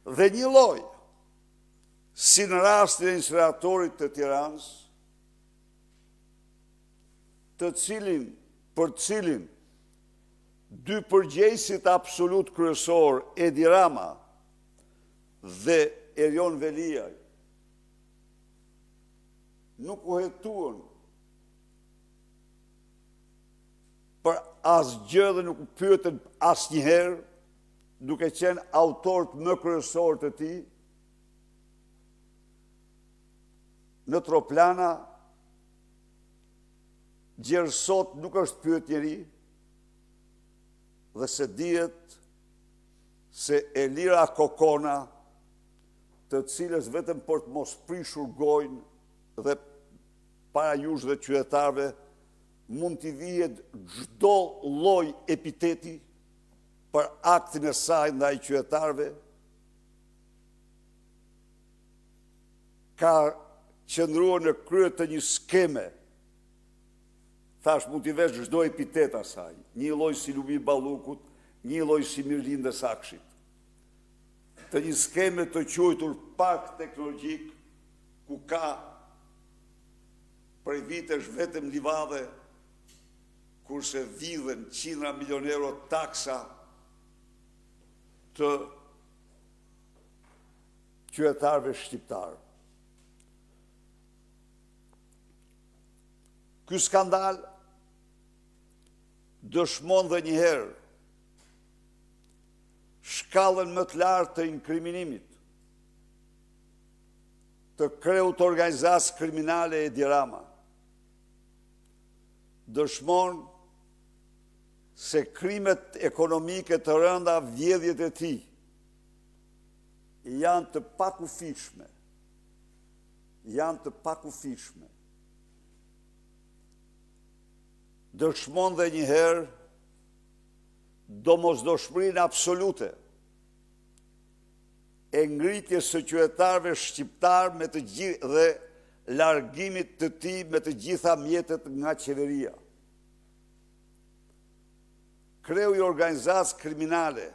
Dhe një lloj, si në rastin e incineratorit të Tiranës, për cilin dy përgjegjësit absolut kryesor, Edi Rama dhe Erion Veliaj, nuk u hetuan për asgjë dhe nuk u pyetën asnjëherë, duke qenë autorët më kryesor të tij, në troplana, gjerësot nuk është pyet njeri, dhe se dihet se Elira Kokona, të cilës vetëm për të mos prishur gojnë dhe para jush dhe qytetarëve mund t'i vihet çdo lloj epiteti për aktin e saj ndaj qytetarëve, ka qëndruar në krye të një skeme. Thash, mund t'i vesh çdo epitet asaj, një lloj si Lumi Ballukut, një lloj si Mirlinde Sakshit. Të një skeme të quajtur park teknologjik, ku ka prej vitesh vetëm livadhe, kurse vidhen qindra milion euro taksa të qytetarëve shqiptarë. Ky skandal dëshmon dhe njëherë shkallën më të lartë të inkriminimit të kreut organizatës kriminale Edi Rama. Dëshmon se krimet ekonomike të rënda, vjedhjet e tij, janë të pakufishme. Dëshmon dhe njëherë domosdoshmërinë absolute e ngritjes së qytetarëve shqiptarë dhe largimit të tij me të gjitha mjetet nga qeveria. Kreu i organizatës kriminale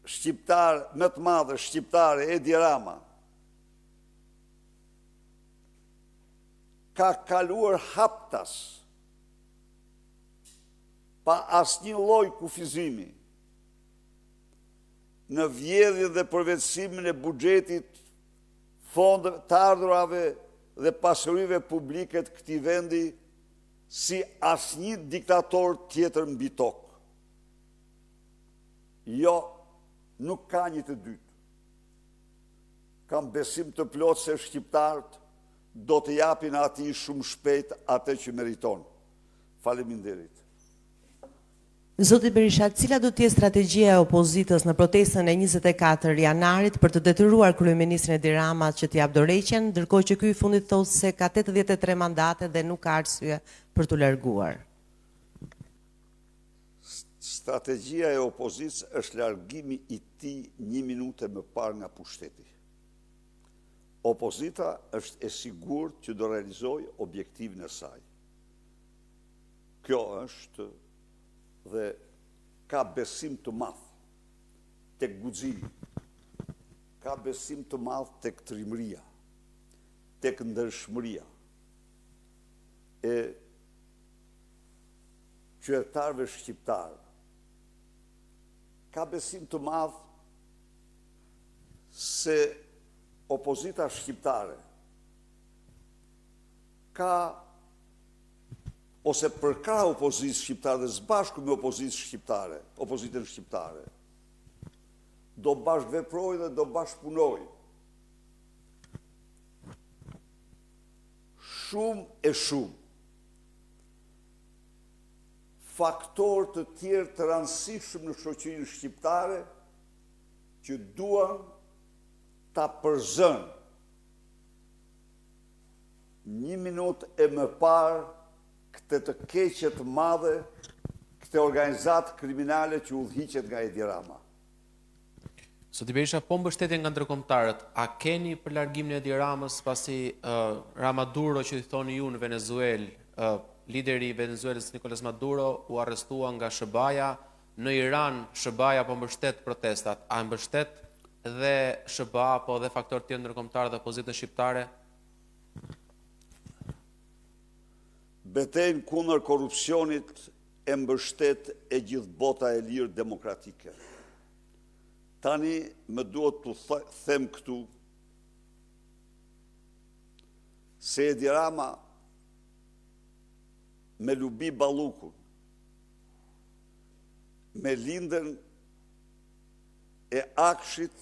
shqiptar më të madhe shqiptare, Edi Rama, ka kaluar haptas pa asnjë lloj kufizimi në vjedhjen dhe përvetësimin e buxhetit, fondeve të ardhurave dhe pasurive publike të këtij vendi si asnjë diktator tjetër mbi tokë. Jo, nuk ka një të dytë. Kam besim të plotë se shqiptarët do të japin atij shumë shpejt atë që meriton. Faleminderit. Zoti Berisha, cila do të jetë strategjia e opozitës në protestën e 24 janarit për të detyruar kryeministrin Edi Rama që t'i jap dorëheqjen, ndërkohë që ky i fundit thotë se ka 83 mandate dhe nuk ka arsye për t'u larguar? Strategjia e opozitës është largimi i tij 1 minutë më parë nga pushteti. Opozita është e sigurt që do realizojë objektivin e saj. Kjo është dhe ka besim të madh tek guximi, ka besim të madh tek trimëria, tek ndershmëria e qytetarëve shqiptarë. Ka besim të madh se opozita shqiptare ka ose përka opozitës shqiptare dhe zbashku me opozitën shqiptare, do bashkëveprojë dhe do bashkëpunojë shumë faktorë të tjerë të rëndësishëm në shoqërinë shqiptare që duan ta përzënë 1 minutë e më parë këtë të keqe të madhe, këtë organizatë kriminale që udhëhiqet nga Edi Rama. Zoti Berisha, po mbështetje nga ndërkombëtarët, a keni për largimin e Edi Ramës pasi Ramaduro që i thoni ju në Venezuelë lideri i Venezuelës Nicolas Maduro u arrestua nga SHBA-ja. Në Iran, SHBA-ja po mbështet protestat. A mbështet dhe SHBA apo dhe faktor tjetër ndërkombëtar dhe opozitën shqiptare? Betejën kundër korrupsionit e mbështet e gjithë bota e lirë demokratike. Tani më duhet të them këtu se Edi Rama me Lubi Ballukun, me lindën e Akshit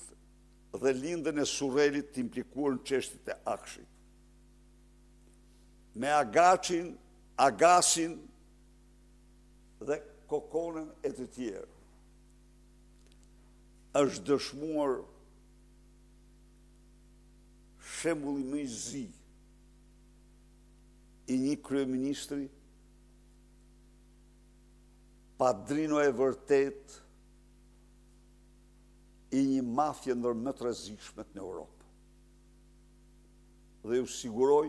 dhe lindën e Surrelit të implikuar në çështjet e Akshit, me Agasin dhe Kokonën e të tjerë, është dëshmuar shembulli më i zi i një kryeministri padrino e vërtet i një mafje ndër më të rrezikshmet në Europë. Dhe ju siguroj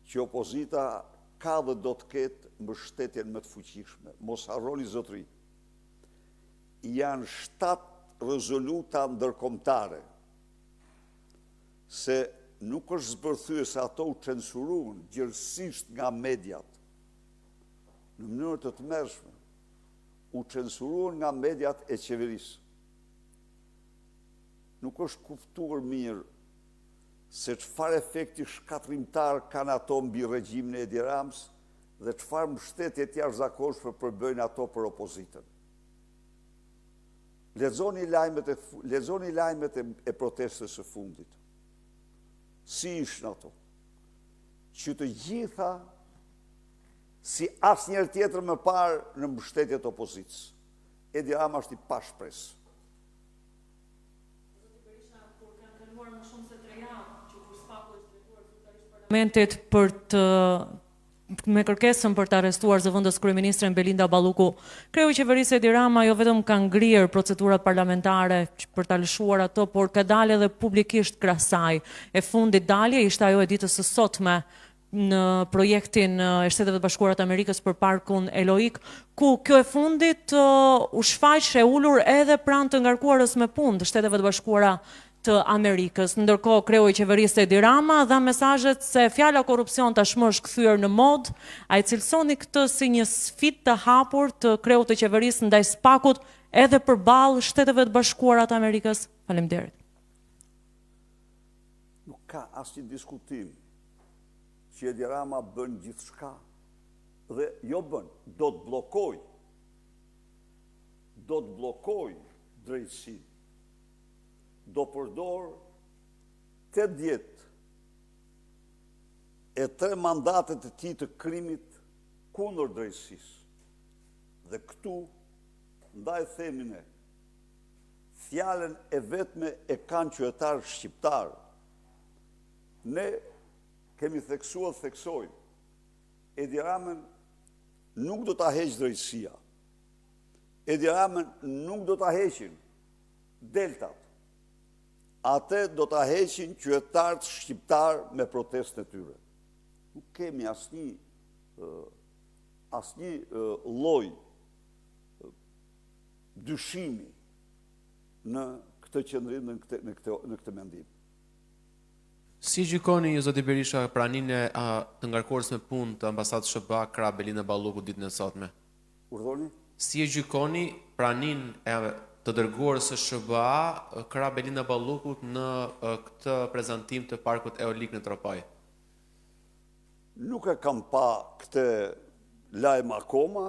që opozita ka dhe do të ketë mbështetjen më të fuqishme. Mos harroni zotëri, janë 7 rezoluta ndërkombëtare se nuk është zbërthyer se ato u censuruan gjithësisht nga mediat në mënyrë të tmerrshme, u censuruan nga mediat e qeverisë. Nuk është kuptuar mirë se çfarë efekti shkatrimtar kanë ato mbi regjimin e Edi Ramës dhe çfarë mbështetje të jashtëzakonshme përbëjnë ato për opozitën. Lexoni lajmet e protestës së fundit. Si ishin ato? Që të gjitha, si asnjëherë tjetër më parë në mbështetje të opozitës. Edi Rama është i pashpresë. Parlamentit për të me kërkesën për të arrestuar zëvendës kryeministren Belinda Balluku, kreu i qeverisë Edi Rama jo vetëm ka ngrirë procedurat parlamentare për ta lëshuar ato, por ka dalë edhe publikisht krah saj. E fundit dalje ishte ajo e ditës së sotme në projektin e Shteteve të Bashkuara të Amerikës për parkun Eloik, ku kjo e fundit u shfaq e ulur edhe pranë të ngarkuarës me punë të Shteteve të Bashkuara të Amerikës. Ndërkohë, kreu i qeverisë Edi Rama dha mesazhet se fjala korrupsion tashmë është kthyer në mod. Ai cilsoni këtë si një sfidë të hapur të kreut të qeverisë ndaj SPAK-ut edhe përballë Shteteve të Bashkuara të Amerikës. Faleminderit. Nuk ka asnjë diskutim që Edi Rama bën gjithçka dhe jo bën, do të bllokoj drejtësinë. Do përdor 8 vjet e 3 mandatet e tij të krimit kundër drejtësisë. Dhe këtu, ndaj themi ne, fjalën e vetme e kanë qytetarë shqiptarë. Ne kemi theksojmë, Edi Ramën nuk do ta heqë drejtësia. Edi Ramën nuk do ta heqin deltat. Atë do ta heqin qytetarët shqiptarë me protestën e tyre. Nuk kemi asnjë lloj dyshimi në këtë qëndrim, në këtë mendim. Si gjykoni ju, zoti Berisha, praninë e të ngarkuarës me punë të ambasadës SHBA krah Belinda Balluku ditën e sotme? Urdhoni? Si e gjykoni praninë e të dërguarës së SHBA krah Belinda Ballukut në këtë prezantim të parkut Eolik në Tropoj? Nuk e kam pa këtë lajm akoma,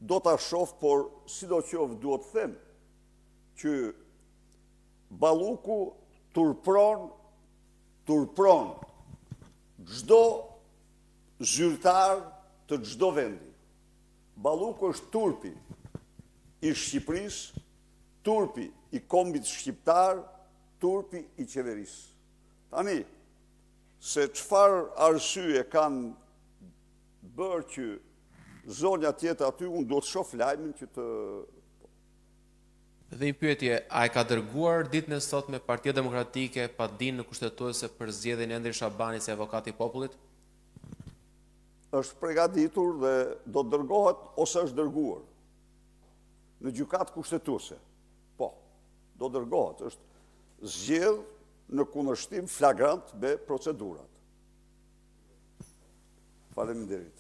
do ta shoh, por sidoqoftë duhet të them që Balluku turpron çdo zyrtar të çdo vendi. Balluku është turpi i Shqipërisë, turpi i kombit shqiptar, turpi i qeverisë. Tani, se çfarë arsye kanë bërë që zonja tjetër aty, unë do të shoh lajmin që të... Dhe një pyetje, a e ka dërguar ditën e sotme Partia Demokratike pa dinë në kushtetuese për zgjedhjen e Endri Shabani si avokat i popullit? është përgatitur dhe do të dërgohet ose është dërguar në gjykatë kushtetuese. Po, do dërgohet, është zgjedh në kundërshtim flagrant me procedurat. Faleminderit.